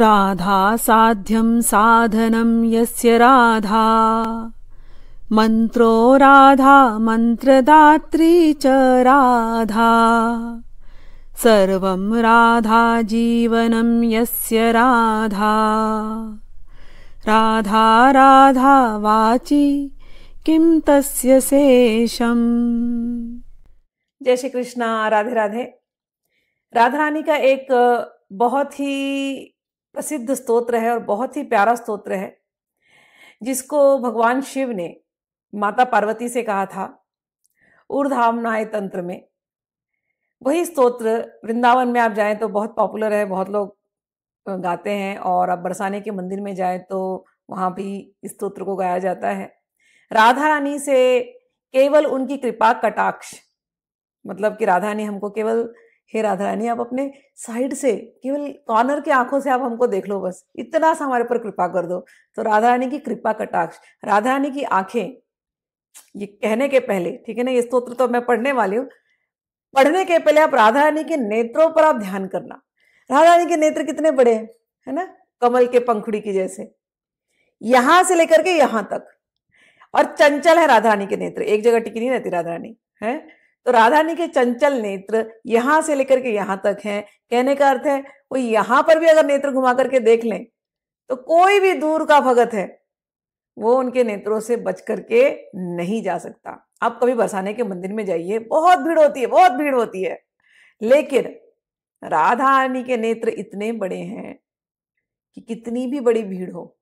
राधा साध्यं साधनं यस्य राधा मंत्रो राधा मंत्रदात्री च राधा सर्वं राधा जीवनं यस्य राधा राधा राधा वाची किम तस्य शेषम्। जय श्री कृष्णा, राधे राधे। राधा रानी का एक बहुत ही प्रसिद्ध स्तोत्र है और बहुत ही प्यारा स्तोत्र है, जिसको भगवान शिव ने माता पार्वती से कहा था ऊर्ध्वधामनाय तंत्र में। वही स्तोत्र वृंदावन में आप जाएं तो बहुत पॉपुलर है, बहुत लोग गाते हैं, और आप बरसाने के मंदिर में जाएं तो वहां भी इस स्तोत्र को गाया जाता है। राधा रानी से केवल उनकी कृपा कटाक्ष, मतलब कि राधा रानी हमको केवल, हे राधा रानी आप अपने साइड से केवल कॉर्नर की आंखों से आप हमको देख लो, बस इतना सा हमारे पर कृपा कर दो। तो राधा रानी की कृपा कटाक्ष, राधा रानी की आंखें, ये कहने के पहले, ठीक है ना, ये स्तोत्र तो मैं पढ़ने वाली हूँ, पढ़ने के पहले आप राधा रानी के नेत्रों पर आप ध्यान करना। राधा रानी के नेत्र कितने बड़े हैं, है ना, कमल के पंखुड़ी की जैसे, यहां से लेकर के यहां तक, और चंचल है राधा रानी के नेत्र, एक जगह टिकी नहीं रहती राधा रानी, है। तो राधा रानी के चंचल नेत्र यहां से लेकर के यहां तक हैं। कहने का अर्थ है वो यहां पर भी अगर नेत्र घुमा करके देख लें तो कोई भी दूर का भगत है वो उनके नेत्रों से बच करके नहीं जा सकता। आप कभी बरसाने के मंदिर में जाइए, बहुत भीड़ होती है, बहुत भीड़ होती है, लेकिन राधा रानी के नेत्र इतने बड़े हैं कि कितनी भी बड़ी भीड़ हो,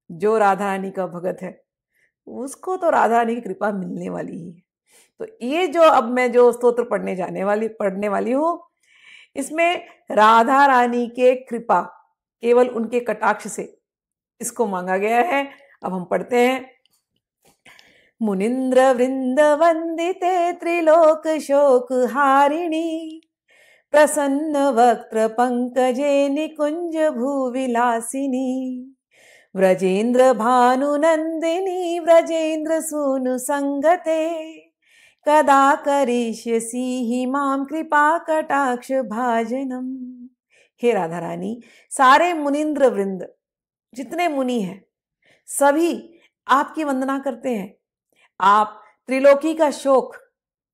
जो राधा रानी का भगत है उसको तो राधा रानी की कृपा मिलने वाली ही है। तो ये जो अब मैं जो स्तोत्र पढ़ने वाली हूँ, इसमें राधा रानी के कृपा, केवल उनके कटाक्ष से इसको मांगा गया है। अब हम पढ़ते हैं। मुनिंद्र वृंद वंदिते त्रिलोक शोक हारिणी प्रसन्न वक्त्र पंकजे निकुंज भूविलासिनी व्रजेंद्र भानुनंदिनी व्रजेंद्र सूनु संगते कदा करिष्यसि मां कृपा कटाक्ष भाजनम। हे राधा रानी, सारे मुनिंद्र वृंद, जितने मुनि हैं, सभी आपकी वंदना करते हैं। आप त्रिलोकी का शोक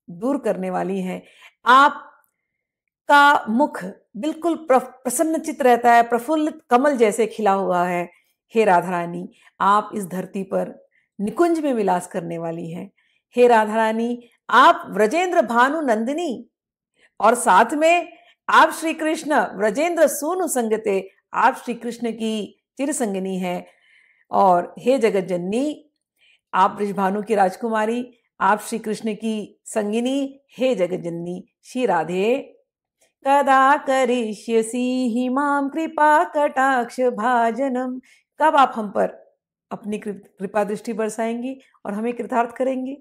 दूर करने वाली हैं। आपका मुख बिल्कुल प्रसन्नचित रहता है, प्रफुल्लित कमल जैसे खिला हुआ है। हे राधा रानी, आप इस धरती पर निकुंज में विलास करने वाली हैं। हे राधा रानी, आप व्रजेंद्र भानु नंदिनी, और साथ में आप श्री कृष्ण व्रजेंद्र सूनु संगते, आप श्री कृष्ण की चिरसंगिनी हैं। और हे जगत जननी, आप वृषभानु की राजकुमारी, आप श्री कृष्ण की संगिनी, हे जगत जननी श्री राधे। कदा करिष्यसि मां कृपा कटाक्ष भाजनम, कब आप हम पर अपनी कृपा दृष्टि बरसाएंगी और हमें कृतार्थ करेंगी।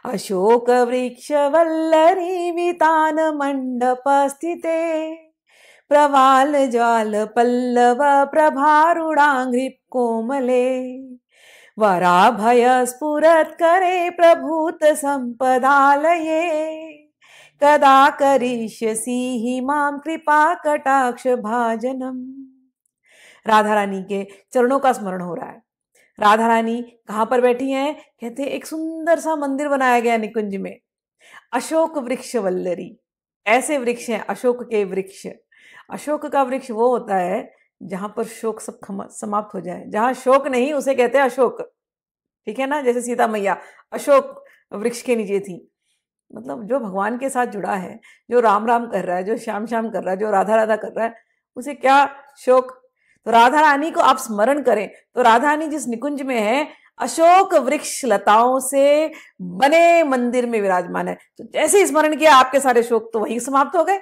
अशोक वृक्ष वल्लरी वितान मंडप स्थिते प्रवाल ज्वाल पल्लव प्रभारुणांग्रिप कोमले वराभय स्फुरत् करे प्रभूत संपदालये कदा करिष्यसि मां कृपा कटाक्ष भाजनम। राधा रानी के चरणों का स्मरण हो रहा है। राधा रानी कहाँ पर बैठी हैं? कहते हैं एक सुंदर सा मंदिर बनाया गया निकुंज में। अशोक वृक्ष वल्लरी, ऐसे वृक्ष हैं, अशोक के वृक्ष। अशोक का वृक्ष वो होता है जहां पर शोक सब समाप्त हो जाए, जहां शोक नहीं उसे कहते हैं अशोक, ठीक है ना। जैसे सीता मैया अशोक वृक्ष के नीचे थी, मतलब जो भगवान के साथ जुड़ा है, जो राम राम कर रहा है, जो श्याम श्याम कर रहा है, जो राधा राधा कर रहा है, उसे क्या शोक। तो राधा रानी को आप स्मरण करें तो राधा रानी जिस निकुंज में है, अशोक वृक्ष लताओं से बने मंदिर में विराजमान है। तो जैसे ही स्मरण किया आपके सारे शोक तो वहीं समाप्त हो गए।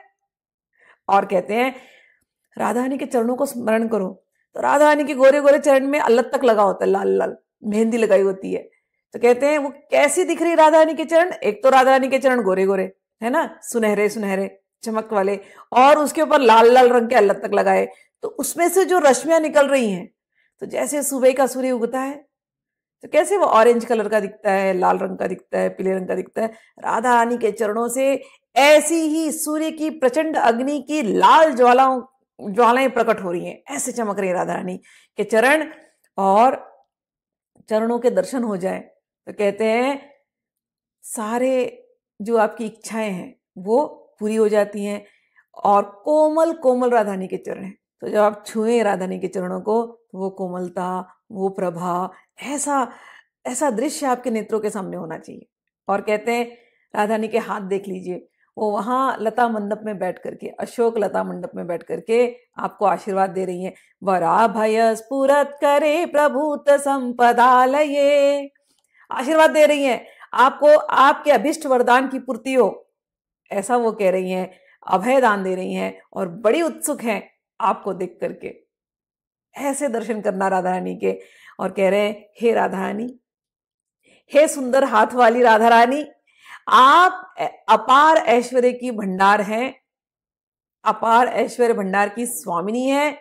और कहते हैं राधा रानी के चरणों को स्मरण करो, तो राधा रानी के गोरे गोरे चरण में अल्लत तक लगा होता है, लाल लाल मेहंदी लगाई होती है। तो कहते हैं वो कैसी दिख रही राधा रानी के चरण। एक तो राधा रानी के चरण गोरे गोरे है ना, सुनहरे सुनहरे चमक वाले, और उसके ऊपर लाल लाल रंग के अल्लत तक लगाए। तो उसमें से जो रश्मियां निकल रही हैं, तो जैसे सुबह का सूर्य उगता है तो कैसे वो ऑरेंज कलर का दिखता है, लाल रंग का दिखता है, पीले रंग का दिखता है, राधा रानी के चरणों से ऐसी ही सूर्य की प्रचंड अग्नि की लाल ज्वालाओं ज्वालाएं प्रकट हो रही हैं, ऐसे चमक रही है राधा रानी के चरण। और चरणों के दर्शन हो जाए तो कहते हैं सारे जो आपकी इच्छाएं हैं वो पूरी हो जाती हैं। और कोमल कोमल राधा रानी के चरण हैं, तो जब आप छुएं राधा रानी के चरणों को तो वो कोमलता, वो प्रभा, ऐसा ऐसा दृश्य आपके नेत्रों के सामने होना चाहिए। और कहते हैं राधा रानी के हाथ देख लीजिए, वो वहां लता मंडप में बैठ करके, अशोक लता मंडप में बैठ करके आपको आशीर्वाद दे रही हैं। वराभय स्फुरत करे प्रभुत संपदालये, आशीर्वाद दे रही हैं आपको, आपके अभिष्ट वरदान की पूर्ति हो, ऐसा वो कह रही हैं, अभय दान दे रही हैं और बड़ी उत्सुक हैं आपको देख करके। ऐसे दर्शन करना राधा रानी के। और कह रहे हैं हे राधा रानी, हे सुंदर हाथ वाली राधा रानी, आप अपार ऐश्वर्य की भंडार हैं, अपार ऐश्वर्य भंडार की स्वामिनी है।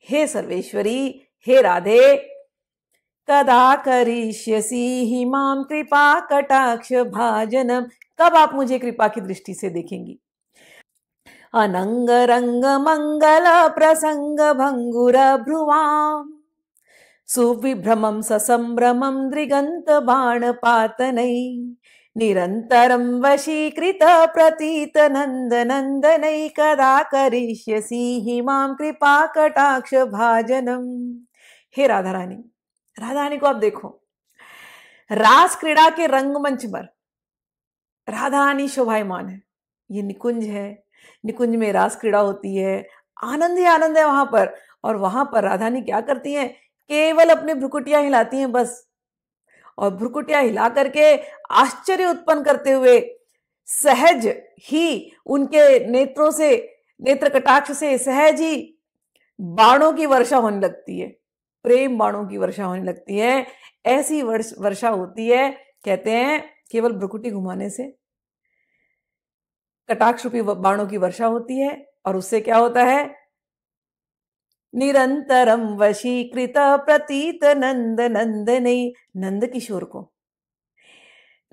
हे सर्वेश्वरी, हे राधे, कदा करिष्यसि हि मां कृपा कटाक्ष भाजनम, कब आप मुझे कृपा की दृष्टि से देखेंगी। अनंग रंग मंगल प्रसंग भंगुर भ्रुवाम, सुविभ्रमं ससंभ्रमं दृगंत बाण पातनै, निरन्तरं वशीकृत प्रतीत नंद नंदनै, कदा करिष्यसि हि मां कृपा कटाक्ष भाजनम। हे राधा रानी, राधा रानी को आप देखो, रास क्रीड़ा के रंगमंच पर राधा रानी शोभायमान है। ये निकुंज है, निकुंज में रास क्रीड़ा होती है, आनंद ही आनंद है वहां पर। और वहां पर राधा रानी क्या करती हैं, केवल अपने भ्रुकुटियां हिलाती हैं बस, और भ्रुकुटियां हिला करके आश्चर्य उत्पन्न करते हुए सहज ही उनके नेत्रों से, नेत्र कटाक्ष से सहज ही बाणों की वर्षा होने लगती है, प्रेम बाणों की वर्षा होने लगती है। ऐसी वर्षा होती है, कहते हैं केवल भ्रुकुटी घुमाने से कटाक्ष रूपी बाणों की वर्षा होती है। और उससे क्या होता है, निरंतरम वशीकृत प्रतीत नंद नंदनै, नंद किशोर को,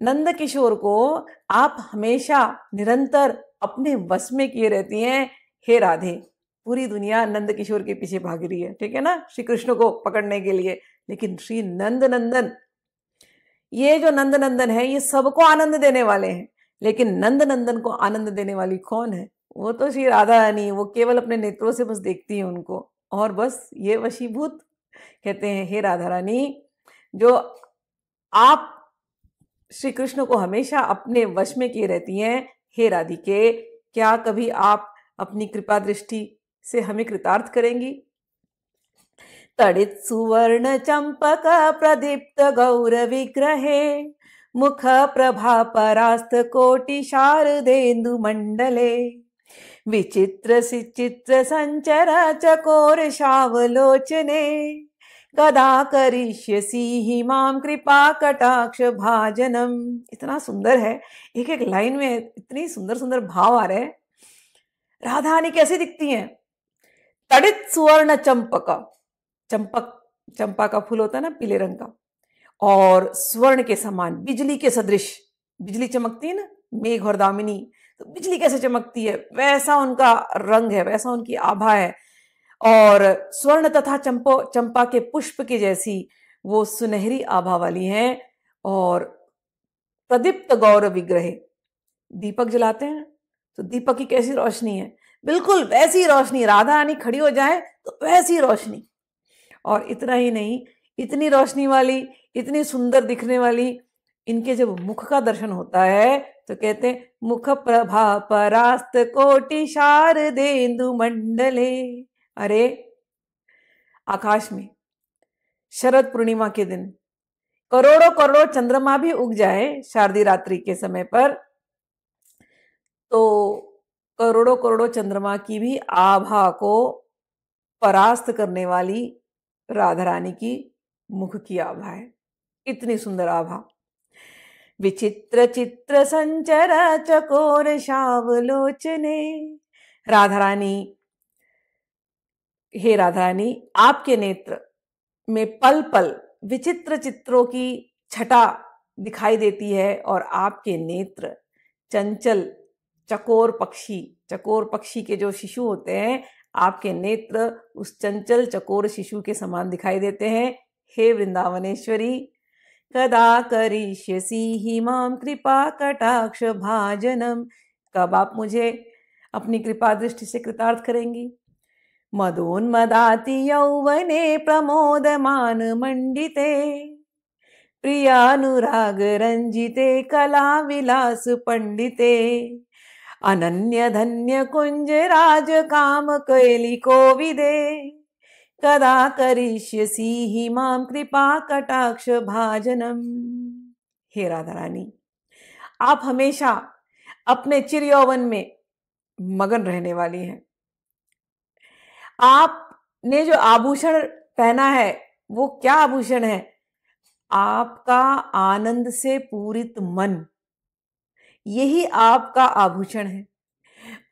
नंद किशोर को आप हमेशा निरंतर अपने वश में किए रहती हैं। हे राधे, पूरी दुनिया नंद किशोर के पीछे भाग रही है, ठीक है ना, श्री कृष्ण को पकड़ने के लिए, लेकिन श्री नंद नंदन, ये जो नंद नंदन है ये सबको आनंद देने वाले हैं, लेकिन नंद नंदन को आनंद देने वाली कौन है, वो तो श्री राधा रानी। वो केवल अपने नेत्रों से बस देखती है उनको और बस ये वशीभूत। कहते हैं हे राधा रानी, जो आप श्री कृष्ण को हमेशा अपने वश में किए रहती हैं, हे राधिके, क्या कभी आप अपनी कृपा दृष्टि से हमें कृतार्थ करेंगी। तड़ित सुवर्ण चंपक प्रदीप्त गौर विग्रहे, मुख प्रभा परास्त कोटि शारदेन्दु मंडले, विचित्र सिचित्र संचर चकोर शावलोचने, कदा करिष्यसि हि मां कृपा कटाक्ष भाजनम। इतना सुंदर है, एक एक लाइन में इतनी सुंदर सुंदर भाव आ रहे हैं। राधा रानी कैसी दिखती हैं, तड़ित सुवर्ण चंपक, चंपक, चंपा का फूल होता है ना पीले रंग का, और स्वर्ण के समान, बिजली के सदृश, बिजली चमकती है ना, मेघ और दामिनी, तो बिजली कैसे चमकती है वैसा उनका रंग है, वैसा उनकी आभा है। और स्वर्ण तथा चंपा के पुष्प की जैसी वो सुनहरी आभा वाली हैं। और प्रदीप्त गौर विग्रह, दीपक जलाते हैं तो दीपक की कैसी रोशनी है, बिल्कुल वैसी रोशनी, राधा रानी खड़ी हो जाए तो वैसी रोशनी। और इतना ही नहीं, इतनी रोशनी वाली, इतनी सुंदर दिखने वाली, इनके जब मुख का दर्शन होता है तो कहते हैं मुख प्रभा परास्त कोटि शारदेन्दु मंडले। अरे आकाश में शरद पूर्णिमा के दिन करोड़ों करोड़ों चंद्रमा भी उग जाए शारदीय रात्रि के समय पर, तो करोड़ों करोड़ों चंद्रमा की भी आभा को परास्त करने वाली राधा रानी की मुख की आभा है। इतनी सुंदर आभा। विचित्र चित्र संचर चकोर शावलोचने, राधा रानी, हे राधा रानी, आपके नेत्र में पल पल विचित्र चित्रों की छटा दिखाई देती है। और आपके नेत्र चंचल चकोर पक्षी, चकोर पक्षी के जो शिशु होते हैं, आपके नेत्र उस चंचल चकोर शिशु के समान दिखाई देते हैं। हे वृंदावनेश्वरी, कदा करिष्यसि हि मां कृपा कटाक्ष भाजनम, कब आप मुझे अपनी कृपा दृष्टि से कृतार्थ करेंगी। मदोन्मदाति यौवने प्रमोदमान मंडिते, प्रियानुराग रंजिते कला विलास पंडिते, अनन्य धन्य कुंज राज काम कैली कोविदे, कदा करिष्यसि हि मां कृपा कटाक्ष भाजनम। हे राधा रानी, आप हमेशा अपने चिर यौवन में मगन रहने वाली हैं। आपने जो आभूषण पहना है वो क्या आभूषण है? आपका आनंद से पूरित मन, यही आपका आभूषण है।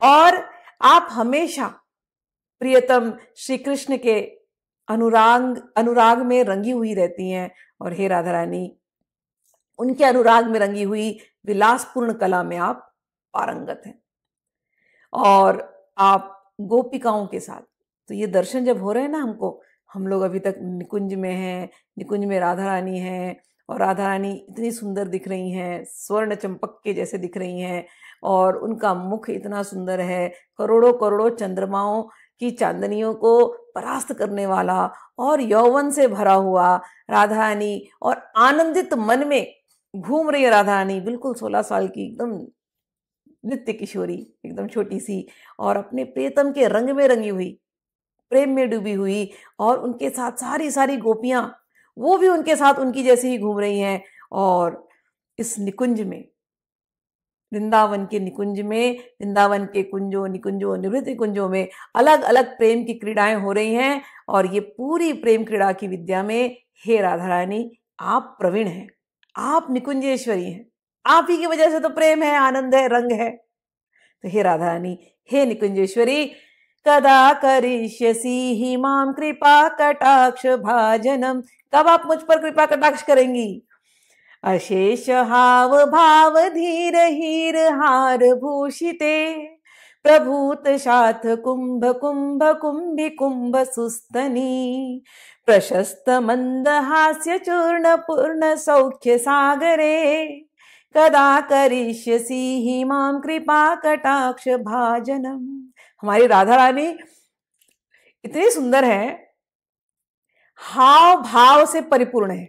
और आप हमेशा प्रियतम श्री कृष्ण के अनुराग में रंगी हुई रहती हैं। और हे राधा रानी, उनके अनुराग में रंगी हुई विलासपूर्ण कला में आप पारंगत हैं। और आप गोपिकाओं के साथ, तो ये दर्शन जब हो रहे हैं ना हमको, हम लोग अभी तक निकुंज में हैं, निकुंज में राधा रानी हैं, और राधा रानी इतनी सुंदर दिख रही हैं, स्वर्ण चंपक के जैसे दिख रही हैं, और उनका मुख इतना सुंदर है, करोड़ों करोड़ों चंद्रमाओं की चांदनियों को परास्त करने वाला और यौवन से भरा हुआ राधा रानी, और आनंदित मन में घूम रही है राधा रानी, बिल्कुल 16 साल की एकदम नृत्य किशोरी, एकदम छोटी सी, और अपने प्रियतम के रंग में रंगी हुई, प्रेम में डूबी हुई, और उनके साथ सारी सारी गोपियां, वो भी उनके साथ उनकी जैसे ही घूम रही हैं। और इस निकुंज में, वृंदावन के निकुंज में, वृंदावन के कुंजों, निकुंजों, निवृत्ति कुंजों में अलग अलग प्रेम की क्रीड़ाएं हो रही हैं। और ये पूरी प्रेम क्रीड़ा की विद्या में हे राधा रानी, आप प्रवीण हैं, आप निकुंजेश्वरी हैं, आप ही की वजह से तो प्रेम है, आनंद है, रंग है। तो हे राधा रानी, हे निकुंजेश्वरी, कदा करिष्यसि हि मां कृपा कटाक्ष भाजनम, कब आप मुझ पर कृपा कटाक्ष करेंगी। अशेष हाव भाव धीर हीर हार भूषिते, प्रभूत शाथ कुंभ कुंभ कुंभी कुंभ सुस्तनी, प्रशस्त मंद हास्य चूर्ण पूर्ण सौख्य सागरे, कदा करिष्यसि हि मां कृपा कटाक्ष भाजनम। हमारी राधा रानी इतनी सुंदर है, हाव भाव से परिपूर्ण है,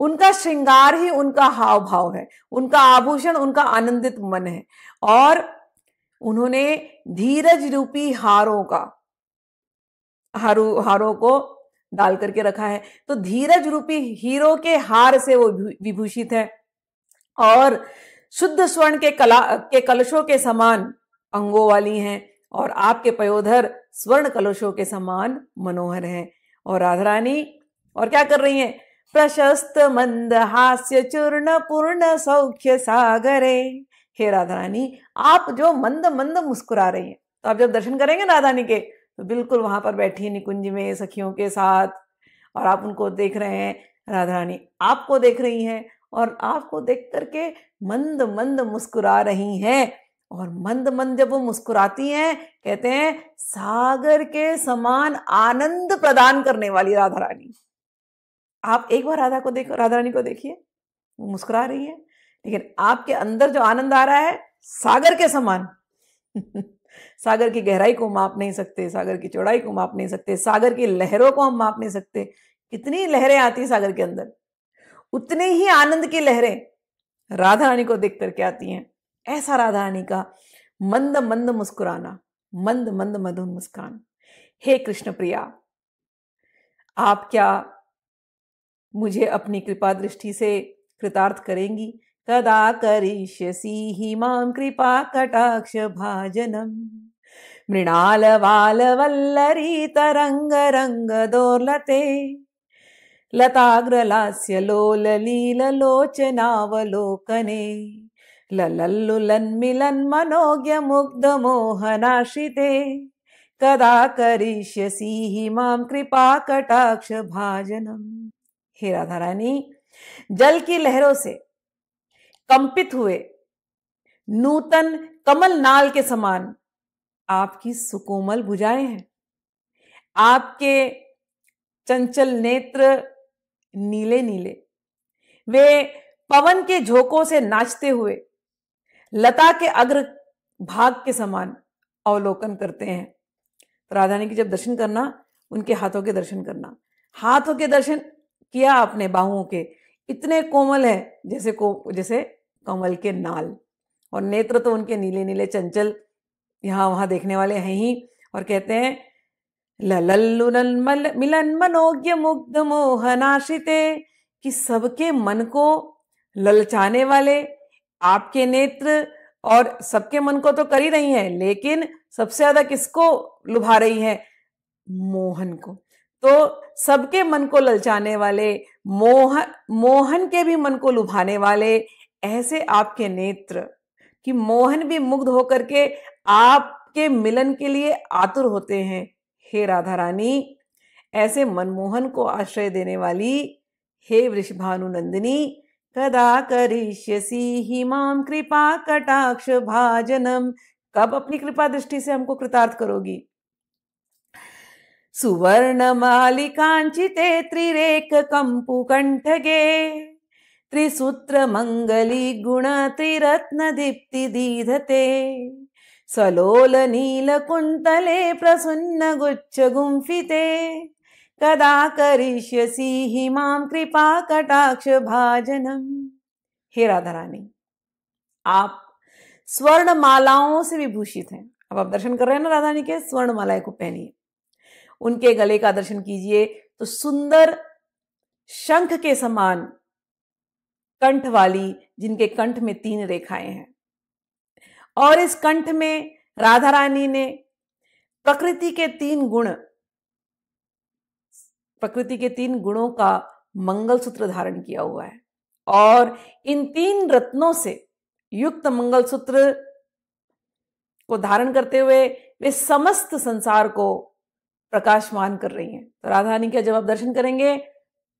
उनका श्रृंगार ही उनका हाव भाव है, उनका आभूषण उनका आनंदित मन है। और उन्होंने धीरज रूपी हारों को डाल करके रखा है, तो धीरज रूपी हीरो के हार से वो विभूषित है, और शुद्ध स्वर्ण के कलशों के समान अंगों वाली हैं, और आपके पयोधर स्वर्ण कलशों के समान मनोहर हैं। और राधा रानी और क्या कर रही हैं? प्रशस्त मंद हास्य चूर्ण पूर्ण सौख्य सागरे। हे राधा रानी, आप जो मंद मंद मुस्कुरा रही हैं, तो आप जब दर्शन करेंगे राधा रानी के, तो बिल्कुल वहां पर बैठी निकुंज में सखियों के साथ, और आप उनको देख रहे हैं, राधा रानी आपको देख रही हैं, और आपको देख करके मंद मंद मुस्कुरा रही हैं। और मंद मंद जब वो मुस्कुराती हैं, कहते हैं सागर के समान आनंद प्रदान करने वाली राधा रानी। आप एक बार राधा रानी को देखिए, वो मुस्कुरा रही है, लेकिन आपके अंदर जो आनंद आ रहा है सागर के समान सागर की गहराई को माप नहीं सकते, सागर की चौड़ाई को माप नहीं सकते, सागर की लहरों को हम माप नहीं सकते। कितनी लहरें आती है सागर के अंदर, उतने ही आनंद की लहरें राधा रानी को देख करके आती हैं। ऐसा राधा रानी का मंद मंद मुस्कुराना, मंद मंद मधुर मुस्कान। हे कृष्ण प्रिया, आप क्या मुझे अपनी कृपा दृष्टि से कृतार्थ करेंगी? कदा करिष्यसि हि मां कृपा कटाक्ष भाजनम। मृणाल वाल वल्लरी तरंग रंग दोर्लते, लताग्रलास्य लोल लील लोचनावलोकने, ललल्लुलन्मिलन मनोज्ञ मुग्ध मोहनाश्रिते, कदा करिष्यसि हि मां कृपा कटाक्ष भाजनम। हे राधा रानी, जल की लहरों से कंपित हुए नूतन कमल नाल के समान आपकी सुकोमल भुजाएं हैं, आपके चंचल नेत्र नीले नीले, वे पवन के झोंकों से नाचते हुए लता के अग्र भाग के समान अवलोकन करते हैं। तो राधा रानी के जब दर्शन करना, उनके हाथों के दर्शन करना। हाथों के दर्शन किया आपने, बाहुओं के, इतने कोमल है जैसे कमल के नाल, और नेत्र तो उनके नीले नीले चंचल, यहाँ वहां देखने वाले हैं ही। और कहते हैं ललल्लुनल मिलन मनोज्ञ मुग्ध मोहनाश्रिते, कि सबके मन को ललचाने वाले आपके नेत्र, और सबके मन को तो कर ही रही हैं, लेकिन सबसे ज्यादा किसको लुभा रही है? मोहन को। तो सबके मन को ललचाने वाले, मोहन के भी मन को लुभाने वाले ऐसे आपके नेत्र कि मोहन भी मुग्ध होकर के आपके मिलन के लिए आतुर होते हैं। हे राधा रानी, ऐसे मनमोहन को आश्रय देने वाली हे वृषभानुनंदिनी, कदा करिष्यसि हि मां कृपा कटाक्ष भाजनम, कब अपनी कृपा दृष्टि से हमको कृतार्थ करोगी? सुवर्ण मालिकांचिते त्रिरेक कंपु कंठगे, त्रिसूत्र मंगली गुण त्रिरत्न दीप्ति दीधते, सलोल नील कुंतले प्रसन्न गुच्छ गुंफिते, कदा करिष्यसि हि मां कृपा कटाक्ष भाजनम। हे राधा रानी, आप स्वर्ण मालाओं से विभूषित हैं। अब आप दर्शन कर रहे हैं ना राधा रानी के, स्वर्ण मालाएं को पहनिए, उनके गले का दर्शन कीजिए तो सुंदर शंख के समान कंठ वाली, जिनके कंठ में 3 रेखाएं हैं, और इस कंठ में राधा रानी ने प्रकृति के 3 गुणों का मंगलसूत्र धारण किया हुआ है, और इन 3 रत्नों से युक्त मंगलसूत्र को धारण करते हुए वे समस्त संसार को प्रकाशमान कर रही हैं। तो राधा रानी का जब आप दर्शन करेंगे,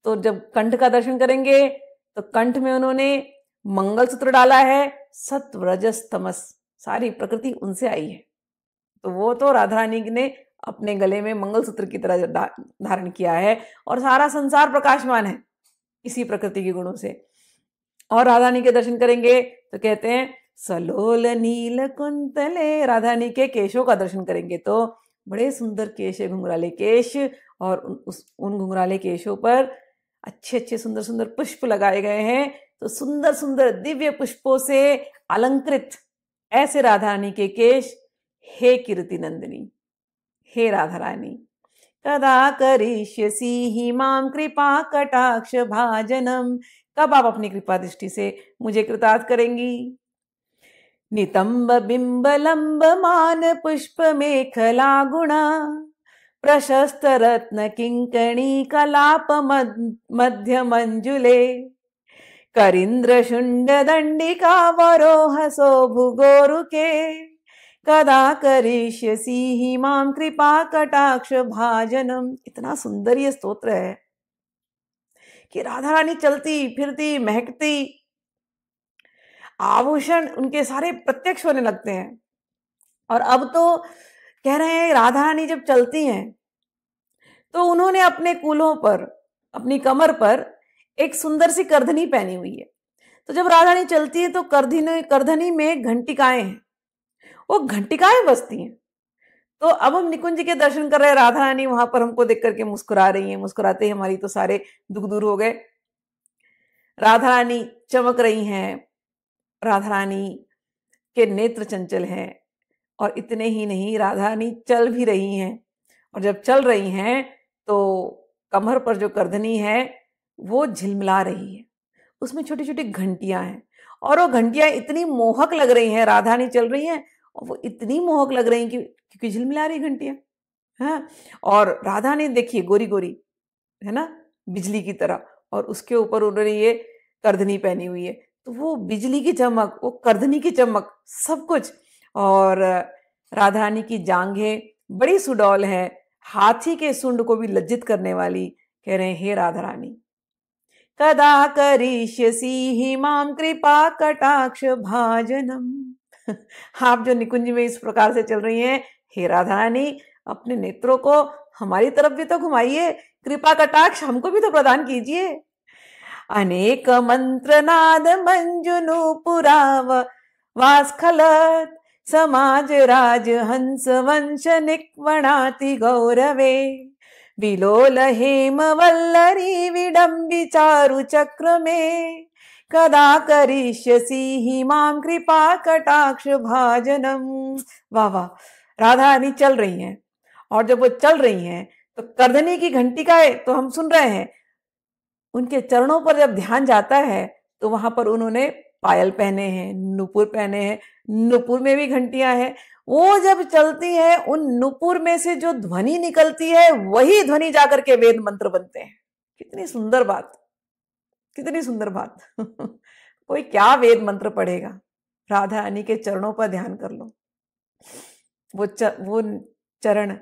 तो जब कंठ का दर्शन करेंगे तो कंठ में उन्होंने मंगलसूत्र डाला है, सत्व रजस तमस सारी प्रकृति उनसे आई है। तो वो तो राधा रानी ने अपने गले में मंगलसूत्र की तरह धारण किया है, और सारा संसार प्रकाशमान है इसी प्रकृति के गुणों से। और राधा रानी के दर्शन करेंगे तो कहते हैं सलोल नील कुंतले, राधा रानी के केशों का दर्शन करेंगे तो बड़े सुंदर केश है, घुंघराले केश, और उन घुंघराले केशों पर अच्छे अच्छे सुंदर सुंदर पुष्प लगाए गए हैं। तो सुंदर सुंदर दिव्य पुष्पों से अलंकृत ऐसे राधा रानी के केश। हे कीर्ति नंदिनी, हे राधा रानी, कदा करिष्यसि हि मां कृपा कटाक्ष भाजनम, कब आप अपनी कृपा दृष्टि से मुझे कृतार्थ करेंगी? नितंब बिंब लंब मान पुष्प मेखला गुणा, प्रशस्त रत्न किंकणी कलाप मध्य मंजुले, करिंद्र शुंड दंडिका वरोह शोभुगोरुके, कदा करिष्यसि हि मां कृपा कटाक्ष भाजनम। इतना सुंदर ये स्तोत्र है कि राधा रानी चलती फिरती महकती, आभूषण उनके सारे प्रत्यक्ष होने लगते हैं। और अब तो कह रहे हैं राधा रानी जब चलती हैं तो उन्होंने अपने कूल्हों पर, अपनी कमर पर एक सुंदर सी करधनी पहनी हुई है। तो जब राधा रानी चलती है तो करधनी में घंटिकाएं हैं, वो घंटिकाएं बजती हैं। तो अब हम निकुंज के दर्शन कर रहे हैं, राधा रानी वहां पर हमको देख करके मुस्कुरा रही हैं। मुस्कुराते ही हमारी तो सारे दुख दूर हो गए। राधा रानी चमक रही हैं, राधा रानी के नेत्र चंचल हैं, और इतने ही नहीं, राधा रानी चल भी रही हैं। और जब चल रही हैं तो कमर पर जो करधनी है वो झिलमिला रही है, उसमें छोटी छोटी घंटियां हैं, और वो घंटियां इतनी मोहक लग रही हैं। राधा रानी चल रही हैं और वो इतनी मोहक लग रही हैं क्योंकि झिलमिला रही घंटियां। हाँ, और राधा ने देखिए गोरी गोरी है ना, बिजली की तरह, और उसके ऊपर उन्होंने ये करधनी पहनी हुई है। तो वो बिजली की चमक, वो करधनी की चमक, सब कुछ। और राधा रानी की जांघें बड़ी सुडौल है, हाथी के सुंड को भी लज्जित करने वाली। कह रहे हैं हे राधा रानी, कदा करिष्यसि हि मां कृपा कटाक्ष भाजनम। आप जो निकुंज में इस प्रकार से चल रही हैं, हे राधा रानी, अपने नेत्रों को हमारी तरफ भी तो घुमाइए, कृपा कटाक्ष हमको भी तो प्रदान कीजिए। अनेक मंत्र नाद मंजुनु पुराव वास्खलत समाज राज हंस वंश निक्वणाति गौरवे विलोल हेम वल्लरी विडम्बि चारु चक्र में कदा करिष्यसि हि मां कृपा कटाक्ष भाजनम। वाह वाह, राधा रानी चल रही हैं, और जब वो चल रही हैं तो करधनी की घंटी का तो हम सुन रहे हैं। उनके चरणों पर जब ध्यान जाता है तो वहां पर उन्होंने पायल पहने हैं, नुपुर पहने हैं, नुपुर में भी घंटियां हैं। वो जब चलती है, उन नुपुर में से जो ध्वनि निकलती है वही ध्वनि जाकर के वेद मंत्र बनते हैं। कितनी सुंदर बात, कितनी सुंदर बात। कोई क्या वेद मंत्र पढ़ेगा, राधा रानी के चरणों पर ध्यान कर लो। वो चरण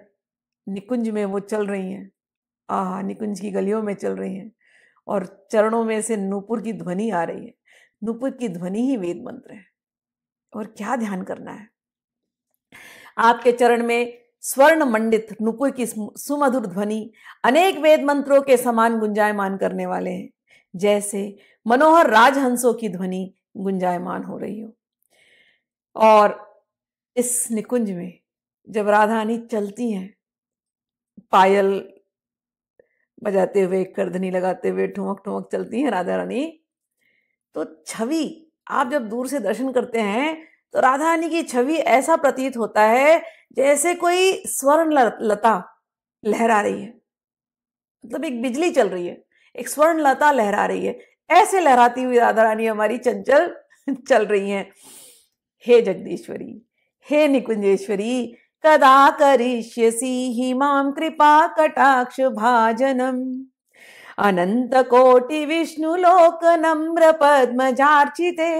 निकुंज में वो चल रही हैं, आहा, निकुंज की गलियों में चल रही हैं, और चरणों में से नूपुर की ध्वनि आ रही है। नूपुर की ध्वनि ही वेद मंत्र है, और क्या ध्यान करना है। आपके चरण में स्वर्ण मंडित नूपुर की सुमधुर ध्वनि अनेक वेद मंत्रों के समान गुंजायमान करने वाले हैं, जैसे मनोहर राजहंसों की ध्वनि गुंजायमान हो रही हो। और इस निकुंज में जब राधा रानी चलती हैं, पायल बजाते हुए, करधनी लगाते हुए, ठुमक ठुमक चलती हैं राधा रानी, तो छवि आप जब दूर से दर्शन करते हैं तो राधा रानी की छवि ऐसा प्रतीत होता है जैसे कोई स्वर्ण लता लहरा रही है। मतलब एक बिजली चल रही है, एक स्वर्ण लता लहरा रही है, ऐसे लहराती हुई राधा रानी हमारी चंचल चल रही हैं। हे जगदीश्वरी, हे निकुंजेश्वरी, कदा करिष्यसि हि मां कृपा कटाक्ष भाजनम। अनंत कोटि विष्णु लोक नम्र पद्मजार्चिते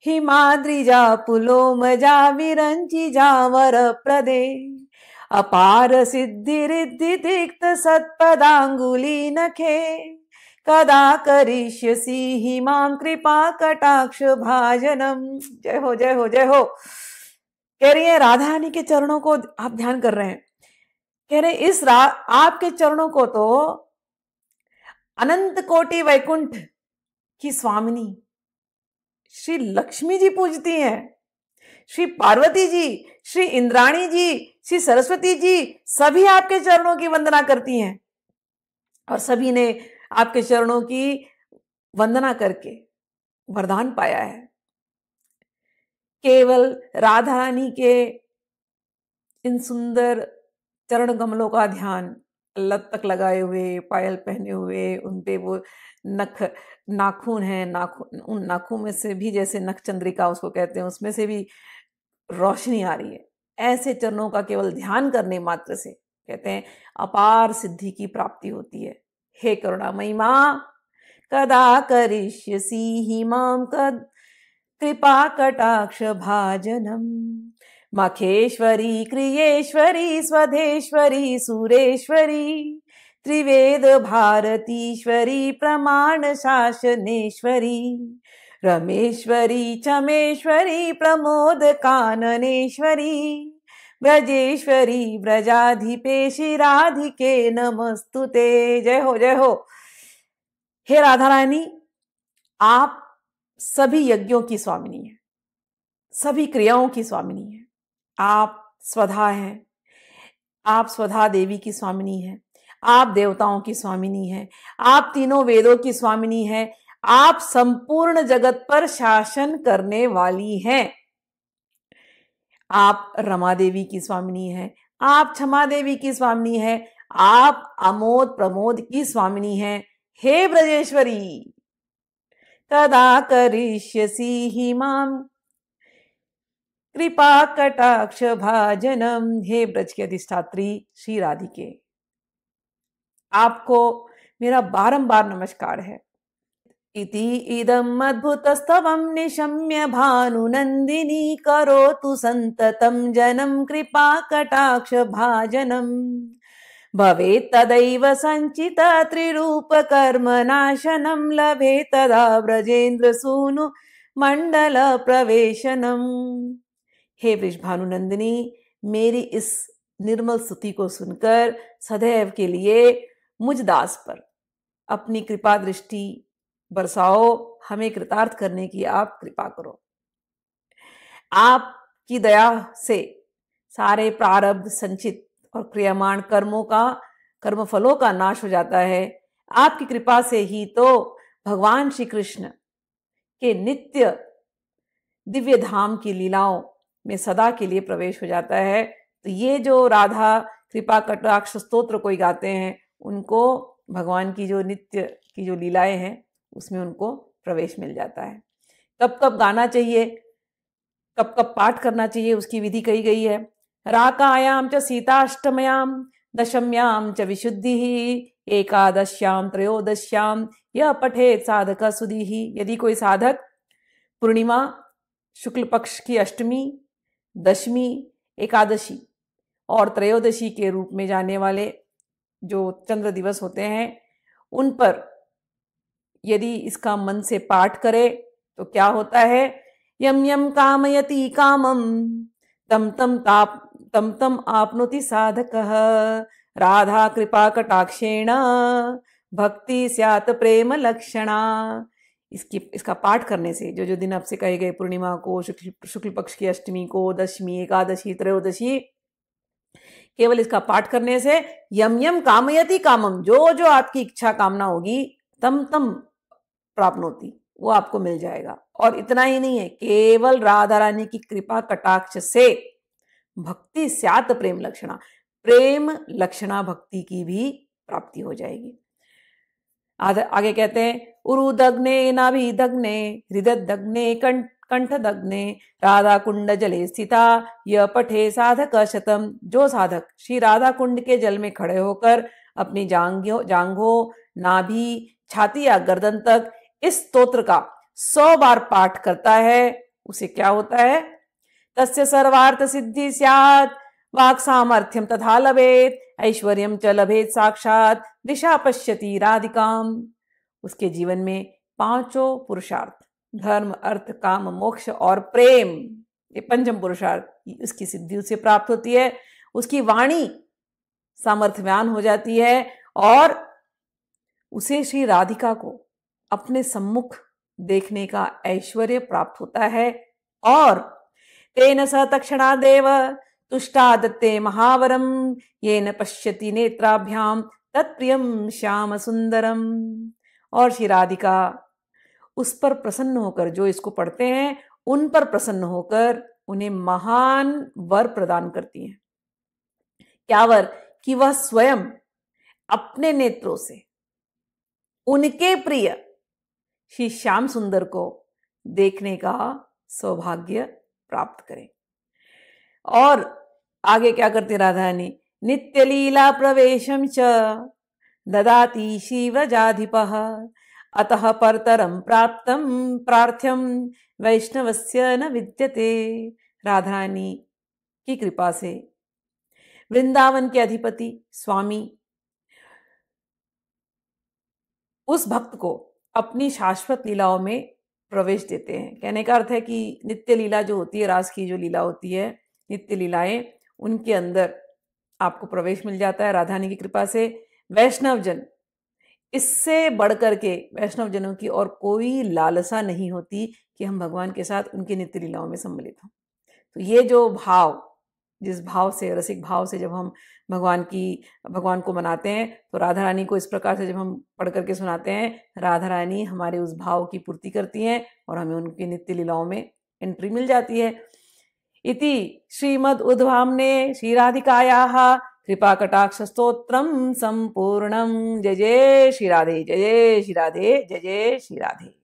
हिमाद्रिजा पुलोमजा विरंचिजा वर प्रदे अपार सिद्धि रिद्धि दिक्त सत्पदांगुली नखे कदा करिष्यसि हि मां कृपा कटाक्ष भाजनम। जय हो, जय हो, जय हो। कह रही है राधा रानी के चरणों को आप ध्यान कर रहे हैं, कह रहे आपके चरणों को तो अनंत कोटि वैकुंठ की स्वामिनी श्री लक्ष्मी जी पूजती हैं, श्री पार्वती जी, श्री इंद्राणी जी, श्री सरस्वती जी, सभी आपके चरणों की वंदना करती हैं, और सभी ने आपके चरणों की वंदना करके वरदान पाया है। केवल राधा रानी के इन सुंदर चरण कमलों का ध्यान, लत तक लगाए हुए, पायल पहने हुए, उनपे वो नाखून है, उन नाखून में से भी, जैसे नख चंद्रिका उसको कहते हैं, उसमें से भी रोशनी आ रही है। ऐसे चरणों का केवल ध्यान करने मात्र से कहते हैं अपार सिद्धि की प्राप्ति होती है। हे करुणामयी मां, कदा करिष्यसि हि मां कृपा कटाक्ष भाजनम। मखेश्वरी, क्रियेश्वरी, स्वधेश्वरी, सुरेश्वरी, त्रिवेद भारतीश्वरी, प्रमाण शासनेश्वरी, रमेश्वरी, चमेश्वरी, प्रमोद काननेश्वरी, ब्रजेश्वरी, ब्रजाधिपेशि राधिके नमस्तुते। जय हो, जय हो। हे राधा रानी, आप सभी यज्ञों की स्वामिनी है, सभी क्रियाओं की स्वामिनी है। आप स्वधा हैं, आप स्वधा देवी की स्वामिनी है, आप देवताओं की स्वामिनी है, आप तीनों वेदों की स्वामिनी है, आप संपूर्ण जगत पर शासन करने वाली हैं। आप रमा देवी की स्वामिनी है, आप क्षमा देवी की स्वामिनी है, आप अमोद प्रमोद की स्वामिनी है। हे ब्रजेश्वरी, कदा करिष्यसि हि मां कृपा कटाक्ष भाजनम। हे ब्रज की अधिष्ठात्री श्री राधिके, आपको मेरा बारंबार नमस्कार है। इति इदम् अद्भुतस्तवं निशम्य भानुनंदिनी करोतु संततं जनं कृपा कटाक्ष भाजनम। भवेत् तदैव संचित त्रिरूप कर्म नाशनं लभेत् तदा ब्रजेन्द्र सूनु मंडल प्रवेशनम। हे वृषभानुनंदिनी, मेरी इस निर्मल स्तुति को सुनकर सदैव के लिए मुझ दास पर अपनी कृपा दृष्टि बरसाओ, हमें कृतार्थ करने की आप कृपा करो। आपकी दया से सारे प्रारब्ध संचित और क्रियामाण कर्म फलों का नाश हो जाता है। आपकी कृपा से ही तो भगवान श्री कृष्ण के नित्य दिव्य धाम की लीलाओं में सदा के लिए प्रवेश हो जाता है। तो ये जो राधा कृपा कटाक्ष स्तोत्र कोई गाते हैं, उनको भगवान की जो नित्य की जो लीलाएं हैं उसमें उनको प्रवेश मिल जाता है। कब कब गाना चाहिए, कब कब पाठ करना चाहिए, उसकी विधि कही गई है। राकायाम च सीताष्टम्याम दशम्याम च विशुद्धि एकादश्याम त्रयोदश्याम यह पठेत साधक सुधि। यदि कोई साधक पूर्णिमा, शुक्ल पक्ष की अष्टमी, दशमी, एकादशी और त्रयोदशी के रूप में जाने वाले जो चंद्र दिवस होते हैं, उन पर यदि इसका मन से पाठ करे तो क्या होता है? यम यम कामयति कामम तम तम आपनोति साधकः राधा कृपा कटाक्षेण भक्ति स्यात् प्रेम लक्षणा। इसका पाठ करने से जो जो दिन आपसे कहे गए, पूर्णिमा को, शुक्ल पक्ष की अष्टमी को, दशमी, एकादशी, त्रयोदशी, केवल इसका पाठ करने से यम यम कामयति कामम, जो जो आपकी इच्छा कामना होगी, तम तम प्राप्नोति, वो आपको मिल जाएगा। और इतना ही नहीं है, केवल राधा रानी की कृपा कटाक्ष से भक्ति स्यात् प्रेम लक्षणा, प्रेम लक्षणा भक्ति की भी प्राप्ति हो जाएगी। आगे कहते हैं, उरुदग्ने नाभिदग्ने हृदयदग्ने कंठदग्ने राधा कुंड जले स्थिता यह पठे साधक शतम। जो साधक श्री राधा कुंड के जल में खड़े होकर अपनी जांघों, नाभि, छाती या गर्दन तक इस स्तोत्र का 100 बार पाठ करता है, उसे क्या होता है? तस्य सर्वार्थ सिद्धि स्यात् वाक् सामर्थ्यम तथा लभेत ऐश्वर्यम च लभेत साक्षात दिशा पश्यति राधिकाम। उसके जीवन में 5 पुरुषार्थ, धर्म, अर्थ, काम, मोक्ष और प्रेम, ये पंचम पुरुषार्थ, उसकी सिद्धि उसे प्राप्त होती है। उसकी वाणी सामर्थ्यवान हो जाती है और उसे श्री राधिका को अपने सम्मुख देखने का ऐश्वर्य प्राप्त होता है। और तेन स तक्षणादेव तुष्टा दत्ते महावरम येन पश्यति नेत्राभ्याम तत्प्रियम श्याम सुंदरम। और श्री राधिका उस पर प्रसन्न होकर, जो इसको पढ़ते हैं उन पर प्रसन्न होकर उन्हें महान वर प्रदान करती हैं। क्या वर? कि वह स्वयं अपने नेत्रों से उनके प्रिय श्री श्याम सुंदर को देखने का सौभाग्य प्राप्त करें। और आगे क्या करती राधा रानी? नित्य लीला प्रवेशम च ददाति शिवजाधिपः अतः परतरम प्राप्तम प्रार्थ्यम वैष्णवस्य न विद्यते। राधा रानी की कृपा से वृंदावन के अधिपति स्वामी उस भक्त को अपनी शाश्वत लीलाओं में प्रवेश देते हैं। कहने का अर्थ है कि नित्य लीला जो होती है, रास की जो लीला होती है, नित्य लीलाएं, उनके अंदर आपको प्रवेश मिल जाता है राधा रानी की कृपा से। वैष्णव जन, इससे बढ़कर के वैष्णव जनों की और कोई लालसा नहीं होती कि हम भगवान के साथ उनकी नित्य लीलाओं में सम्मिलित हों। तो ये जो भाव, जिस भाव से, रसिक भाव से जब हम भगवान को मनाते हैं, तो राधा रानी को इस प्रकार से जब हम पढ़ करके सुनाते हैं, राधा रानी हमारे उस भाव की पूर्ति करती हैं और हमें उनकी नित्य लीलाओं में एंट्री मिल जाती है। इति श्रीमद् उद्भावने श्री राधिकायाः कृपा कटाक्ष स्तोत्रम संपूर्णम। जय जय श्री राधे, जय जय श्री राधे, जय जय श्री राधे।